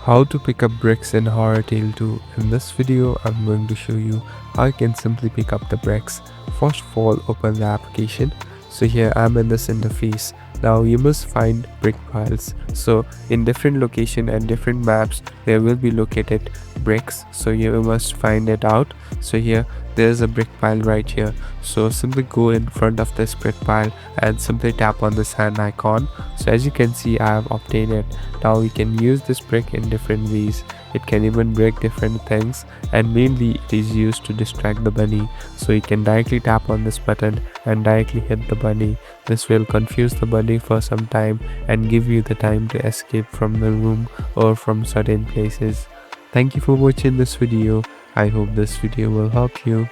How to pick up bricks in Horror Tale 2. In this video, I'm going to show you how you can simply pick up the bricks. First of all, open the application. So here I'm in this interface. Now you must find brick piles. So in different location and different maps, there will be located bricks. So you must find it out. So here there's a brick pile right here. So simply go in front of this brick pile and simply tap on this hand icon. So as you can see, I have obtained it. Now we can use this brick in different ways. It can even break different things, and mainly it is used to distract the bunny. So you can directly tap on this button and directly hit the bunny. This will confuse the bunny for some time and give you the time to escape from the room or from certain places. Thank you for watching this video. I hope this video will help you.